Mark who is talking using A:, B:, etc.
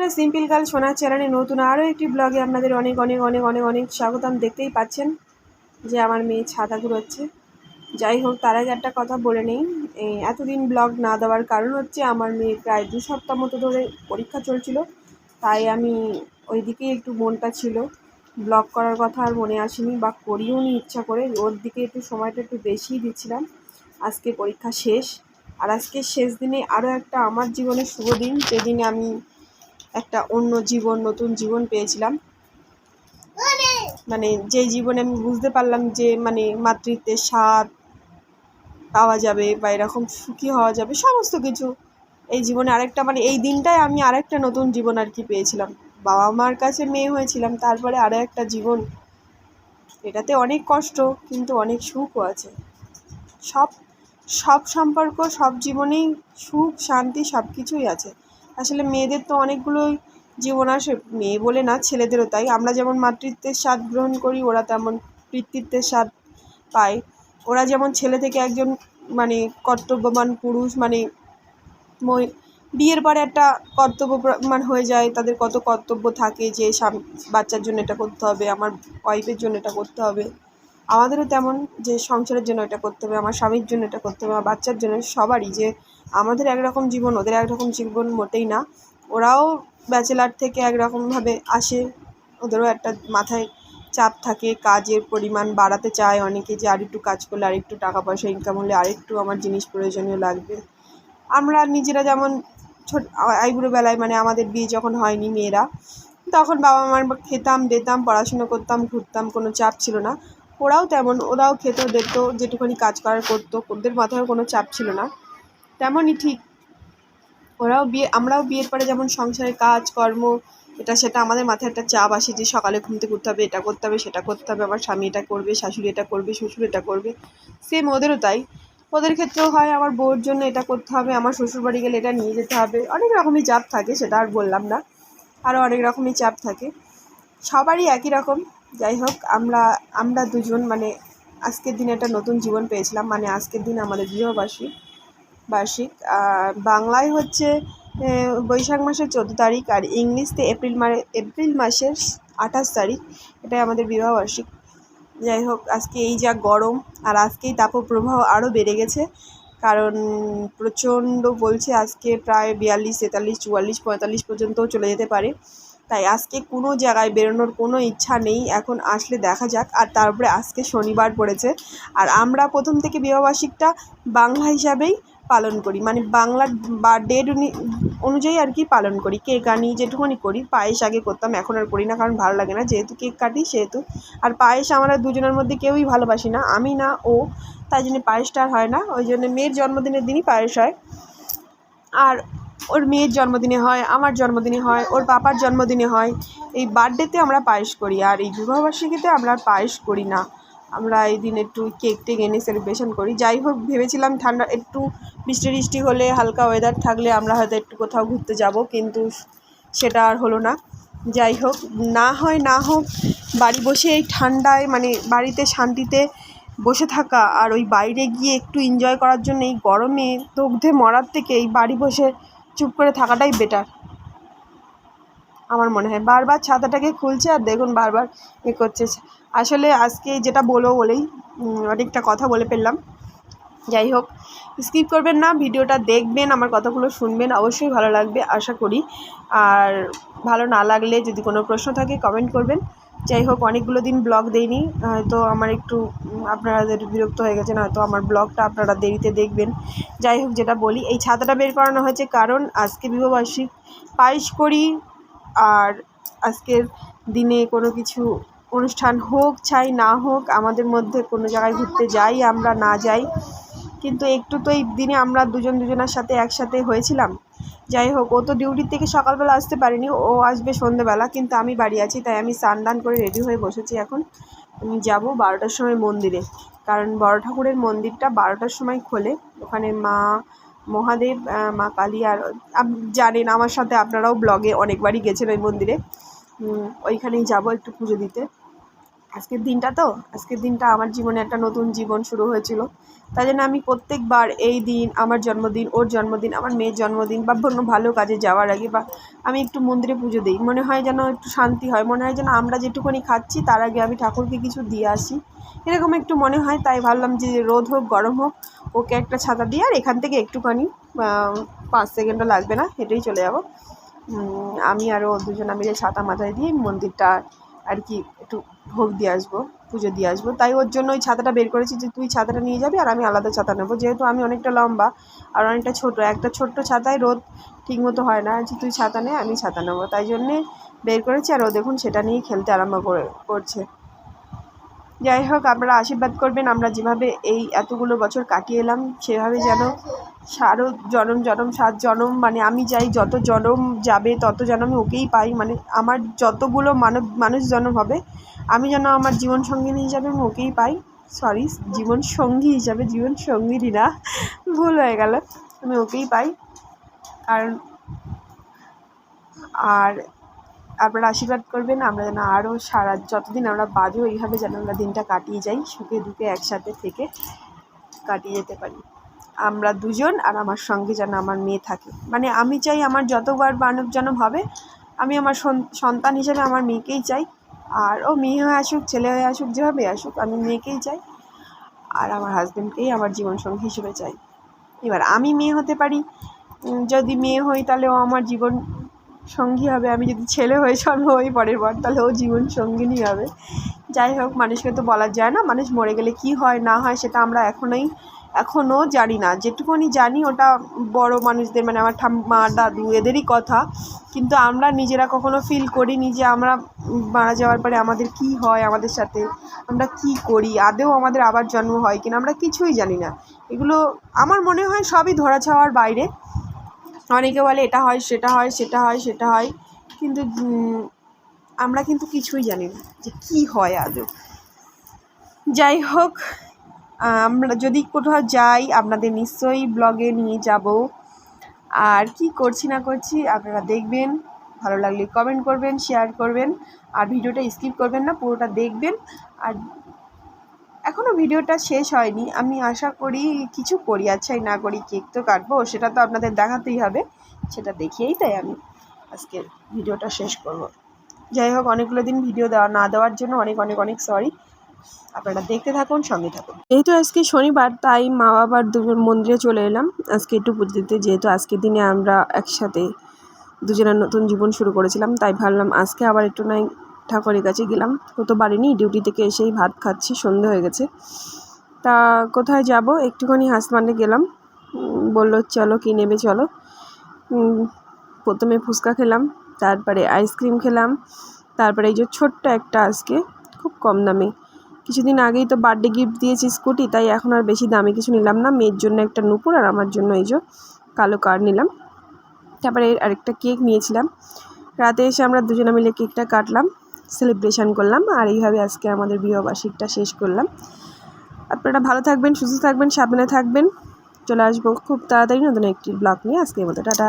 A: বন্ধুরা, simple girl সোনার চ্যানেলে নতুন আরও একটি ব্লগে আপনাদের অনেক অনেক অনেক অনেক অনেক স্বাগতম। দেখতেই পাচ্ছেন যে আমার মেয়ে ছাতা ঘুরোচ্ছে। যাই হোক, তার আগে একটা কথা বলে নেই, এতদিন ব্লগ না দেওয়ার কারণ হচ্ছে আমার মেয়ে প্রায় 2 সপ্তাহ মতো ধরে পরীক্ষা চলছিল, তাই আমি ওইদিকেই একটু মনটা ছিল। ব্লগ করার কথা আর মনে আসেনি বা করিও নি ইচ্ছা করে, ওর দিকে একটু সময়টা একটু বেশিই দিচ্ছিলাম। আজকে পরীক্ষা শেষ, আর আজকে শেষ দিনে আরও একটা আমার জীবনের শুভ দিন, যেদিনে আমি একটা অন্য জীবন, নতুন জীবন পেয়েছিলাম। মানে যেই জীবনে আমি বুঝতে পারলাম যে মানে মাতৃত্বের স্বাদ পাওয়া যাবে বা এরকম সুখী হওয়া যাবে সমস্ত কিছু। এই জীবনে আরেকটা মানে এই দিনটায় আমি আরেকটা নতুন জীবন আর কি পেয়েছিলাম। বাবা মার কাছে মেয়ে হয়েছিলাম, তারপরে আরও একটা জীবন। এটাতে অনেক কষ্ট কিন্তু অনেক সুখও আছে। সব সব সম্পর্ক, সব জীবনেই সুখ শান্তি সব কিছুই আছে। আসলে মেয়েদের তো অনেকগুলোই জীবন আসে, মেয়ে বলে না, ছেলেদেরও তাই। আমরা যেমন মাতৃত্বের স্বাদ গ্রহণ করি, ওরা তেমন পিতৃত্বের স্বাদ পায়। ওরা যেমন ছেলে থেকে একজন মানে কর্তব্যবান পুরুষ, মানে বিয়ের পরে একটা কর্তব্যবান হয়ে যায়, তাদের কত কর্তব্য থাকে যে বাচ্চার জন্য এটা করতে হবে, আমার ওয়াইফের জন্য এটা করতে হবে। আমাদেরও তেমন, যে সংসারের জন্য এটা করতে হবে, আমার স্বামীর জন্য এটা করতে হবে, আমার বাচ্চার জন্য, সবারই। যে আমাদের একরকম জীবন, ওদের একরকম জীবন মোটেই না। ওরাও ব্যাচেলার থেকে একরকমভাবে আসে, ওদেরও একটা মাথায় চাপ থাকে, কাজের পরিমাণ বাড়াতে চায় অনেকে, যে আরেকটু কাজ করলে আরেকটু টাকা পয়সা ইনকাম হলে আরেকটু আমার জিনিস প্রয়োজনীয় লাগবে। আমরা নিজেরা যেমন আইবুড়ো বেলায়, মানে আমাদের বিয়ে যখন হয়নি মেয়েরা, তখন বাবা মার খেতাম দিতাম, পড়াশুনো করতাম, ঘুরতাম, কোনো চাপ ছিল না। ওরাও তেমন, ওরাও খেত দিত, যেটুখানি কাজ করার করতো, ওদের মাথায়ও কোনো চাপ ছিল না। তেমনই ঠিক আমরাও বিয়ের পরে যেমন সংসারের কাজ কর্ম এটা সেটা, আমাদের মাথায় একটা চাপ আসে যে সকালে ঘুম থেকে উঠতে হবে, এটা করতে হবে, সেটা করতে হবে, আমার স্বামী এটা করবে, শাশুড়ি এটা করবে, শ্বশুর এটা করবে। সেম ওদেরও তাই। ওদের ক্ষেত্রেও হয় আমার বউর জন্য এটা করতে হবে, আমার শ্বশুরবাড়ি গেলে এটা নিয়ে যেতে হবে। অনেক রকমই চাপ থাকে, সেটা আর বললাম না। আরও অনেক রকমই চাপ থাকে, সবারই একই রকম। যাই হোক, আমরা দুজন মানে আজকের দিনে একটা নতুন জীবন পেয়েছিলাম। মানে আজকের দিন আমাদের বার্ষিক। বাংলায় হচ্ছে বৈশাখ মাসের 14 তারিখ, আর ইংলিশতে এপ্রিল মাসের 28 তারিখ। এটাই আমাদের বিবাহবার্ষিক। যাই হোক, আজকে এই যা গরম, আর আজকেই তাপপ্রবাহ আরও বেড়ে গেছে, কারণ প্রচণ্ড বলছে আজকে প্রায় 42, 43, 44, 45 পর্যন্তও চলে যেতে পারে। তাই আজকে কোনো জায়গায় বেরোনোর কোনো ইচ্ছা নেই, এখন আসলে দেখা যাক। আর তারপরে আজকে শনিবার পড়েছে, আর আমরা প্রথম থেকে বিবাহবার্ষিকটা বাংলা হিসাবেই পালন করি, মানে বাংলার বা ডেট অনুযায়ী আর কি পালন করি। কেক আনি, যেটুকুনি করি। পায়েস আগে করতাম, এখন আর করি না, কারণ ভালো লাগে না, যেহেতু কেক কাটি সেহেতু। আর পায়েস আমরা দুজনের মধ্যে কেউই ভালোবাসি না, আমি না ও, তাই জন্য পায়েসটা আর হয় না। ওই জন্য মেয়ের জন্মদিনের দিনই পায়েস হয়, আর ওর মেয়ের জন্মদিনে হয়, আমার জন্মদিনে হয়, ওর পাপার জন্মদিনে হয়। এই বার্থডেতে আমরা পায়েস করি, আর এই বিবাহবার্ষিকীতে আমরা পায়েস করি না। আমরা এই দিন একটু কেক টেক এনে সেলিব্রেশন করি। যাই হোক, ভেবেছিলাম ঠান্ডা একটু বৃষ্টি হলে, হালকা ওয়েদার থাকলে আমরা হয়তো একটু কোথাও ঘুরতে যাব, কিন্তু সেটা আর হলো না। যাই হোক, না হোক, বাড়ি বসে এই ঠান্ডায়, মানে বাড়িতে শান্তিতে বসে থাকা, আর ওই বাইরে গিয়ে একটু এনজয় করার জন্য এই গরমে দগ্ধে মরার থেকে এই বাড়ি বসে চুপ করে থাকাটাই বেটার আমার মনে হয়। বারবার ছাতাটাকে খুলছে, আর দেখুন বারবার করছে। আসলে আজকে যেটা বলেই অনেকটা কথা বলে ফেললাম। যাই হোক, স্কিপ করবেন না, ভিডিওটা দেখবেন, আমার কথাগুলো শুনবেন, অবশ্যই ভালো লাগবে আশা করি। আর ভালো না লাগলে যদি কোনো প্রশ্ন থাকে কমেন্ট করবেন। যাই হোক, অনেকগুলো দিন ব্লগ দেইনি, হয়তো আমার একটু আপনাদের বিরক্ত হয়ে গেছেন, হয়তো আমার ব্লগটা আপনারা দেরিতে দেখবেন। যাই হোক, যেটা বলি, এই ছাতাটা বের করানো হয়েছে কারণ আজকে বিবাহবার্ষিক, পায়েস করি। আর আজকের দিনে কোনো কিছু অনুষ্ঠান হোক চাই না হোক, আমাদের মধ্যে কোনো জায়গায় ঘুরতে যাই আমরা না যাই, কিন্তু একটু তো এই দিনে আমরা দুজনের সাথে একসাথে হয়েছিলাম। যাই হোক, ও তো ডিউটির থেকে সকালবেলা আসতে পারিনি, ও আসবে সন্ধ্যেবেলা, কিন্তু আমি বাড়ি আছি, তাই আমি স্নান করে রেডি হয়ে বসেছি। এখন আমি যাব 12টার সময় মন্দিরে, কারণ বড় ঠাকুরের মন্দিরটা 12টার সময় খোলে। ওখানে মা মহাদেব, মা কালী, আর জানেন আমার সাথে আপনারাও ব্লগে অনেকবারই গেছেন ওই মন্দিরে। ওইখানেই যাব একটু পুজো দিতে। আজকের দিনটা আমার জীবনে একটা নতুন জীবন শুরু হয়েছিল। তাই জন্য আমি প্রত্যেকবার এই দিন, আমার জন্মদিন, ওর জন্মদিন, আমার মেয়ের জন্মদিন বা কোনো ভালো কাজে যাওয়ার আগে বা আমি একটু মন্দিরে পুজো দিই, মনে হয় যেন একটু শান্তি হয়, মনে হয় যেন আমরা যেটুকুনি খাচ্ছি তার আগে আমি ঠাকুরকে কিছু দিয়ে আসি, এরকম একটু মনে হয়। তাই ভাবলাম যে রোদ হোক গরম হোক ওকে একটা ছাতা দিয়ে, আর এখান থেকে একটুখানি 5 সেকেন্ডও লাগবে না, হেঁটেই চলে যাব। আমি আরও দুজনা মিলে ছাতা মাথায় দিয়ে মন্দিরটা আর কি একটু ভোগ দিয়ে আসবো, পুজো দিয়ে আসবো। তাই ওর জন্য ওই ছাতাটা বের করেছি যে তুই ছাতাটা নিয়ে যাবি আর আমি আলাদা ছাতা নেবো, যেহেতু আমি অনেকটা লম্বা আর অনেকটা ছোট, একটা ছোট্ট ছাতায় রোদ ঠিকমতো হয় না, যে তুই ছাতা নে আমি ছাতা নেবো, তাই জন্যে বের করেছি। আর ও দেখুন সেটা নিয়ে খেলতে আরম্ভ করছে। যাই হোক, আপনারা আশীর্বাদ করবেন আমরা যেভাবে এই এতগুলো বছর কাটিয়ে এলাম সেভাবে যেন সারও জনম 7 জনম, মানে আমি চাই যত জনম যাবে তত যেন আমি ওকেই পাই, মানে আমার যতগুলো মানুষ জনম হবে আমি যেন আমার জীবন সঙ্গিনী হিসাবে আমি ওকেই পাই। সরি, জীবন সঙ্গী হিসাবে, জীবন সঙ্গিনী না, ভুল হয়ে গেল, আমি ওকেই পাই। কারণ আর আপনারা আশীর্বাদ করবেন আমরা যেন আরও সারা যতদিন আমরা বাঁচবো এইভাবে যেন আমরা দিনটা কাটিয়ে যাই, সুখে দুঃখে একসাথে থেকে কাটিয়ে যেতে পারি আমরা দুজন। আর আমার সঙ্গে যেন আমার মেয়ে থাকে, মানে আমি চাই আমার যতবার মানব জন্ম হবে আমি আমার সন্তান হিসেবে আমার মেয়েকেই চাই। আর ও মেয়ে হয়ে আসুক ছেলে হয়ে আসুক যেভাবে আসুক আমি মেয়েকেই চাই, আর আমার হাজব্যান্ডকেই আমার জীবনসঙ্গী হিসেবে চাই। এবার আমি মেয়ে হতে পারি, যদি মেয়ে হই তাহলে ও আমার জীবন সঙ্গী হবে, আমি যদি ছেলে হয়ে জন্ম হই পরের বার তাহলে ও জীবন সঙ্গিনী হবে। যাই হোক, মানুষকে তো বলা যায় না মানুষ মরে গেলে কি হয় না হয়, সেটা আমরা এখনও জানি না। যেটুকুনি জানি ওটা বড় মানুষদের, মানে আমার ঠাম্মা দাদু এদেরই কথা, কিন্তু আমরা নিজেরা কখনো ফিল করিনি যে আমরা মারা যাওয়ার পরে আমাদের কি হয়, আমাদের সাথে আমরা কি করি, আদেও আমাদের আবার জন্ম হয় কিনা আমরা কিছুই জানি না। এগুলো আমার মনে হয় সবই ধরাছোঁয়ার বাইরে। অনেকে বলে এটা হয় সেটা হয় সেটা হয় সেটা হয়, কিন্তু আমরা কিন্তু কিছুই জানি না যে কী হয় আদৌ। যাই হোক, আমরা যদি কোথাও যাই আপনাদের নিশ্চয়ই ব্লগে নিয়ে যাব, আর কি করছি না করছি আপনারা দেখবেন। ভালো লাগলে কমেন্ট করবেন, শেয়ার করবেন, আর ভিডিওটা স্কিপ করবেন না, পুরোটা দেখবেন। আর এখনও ভিডিওটা শেষ হয়নি, আমি আশা করি কিছু করি, আচ্ছাই না করি, কেক তো কাটবো, সেটা তো আপনাদের দেখাতেই হবে, সেটা দেখিয়েই তাই আমি আজকের ভিডিওটা শেষ করব। যাই হোক, অনেকগুলো দিন ভিডিও না দেওয়ার জন্য অনেক অনেক অনেক সরি। আপনারা দেখতে থাকুন, সঙ্গে থাকুন। যেহেতু আজকে শনিবার তাই মা বাবার দুজন মন্দিরে চলে এলাম আজকে একটু পুজো দিতে, যেহেতু আজকের দিনে আমরা একসাথে দুজনের নতুন জীবন শুরু করেছিলাম, তাই ভাবলাম আজকে আবার একটু নাই ঠাকুরের কাছে গেলাম। ও তো বাড়ি নেই, ডিউটি থেকে এসেই ভাত খাচ্ছি, সন্ধে হয়ে গেছে। তা কোথায় যাব, একটুখানি হাসপাতালে গেলাম, বললো চলো কি নেবে চলো। প্রথমে ফুচকা খেলাম, তারপরে আইসক্রিম খেলাম, তারপরে এই যে ছোট্ট একটা আজকে খুব কম দামে, কিছুদিন আগেই তো বার্থডে গিফট দিয়েছি স্কুটি, তাই এখন আর বেশি দামে কিছু নিলাম না। মেয়ের জন্য একটা নূপুর আর আমার জন্য এই যে কালো কার নিলাম। তারপরে আরেকটা কেক নিয়েছিলাম। রাতে এসে আমরা দুজনে মিলে কেকটা কাটলাম, সেলিব্রেশন করলাম, আর এইভাবে আজকে আমাদের বিবাহবার্ষিকটা শেষ করলাম। আপনারা ভালো থাকবেন, সুস্থ থাকবেন, সাবধানে থাকবেন। চলে আসবো খুব তাড়াতাড়ি নতুন একটি ব্লগ নিয়ে। আজকের মতো টাটা।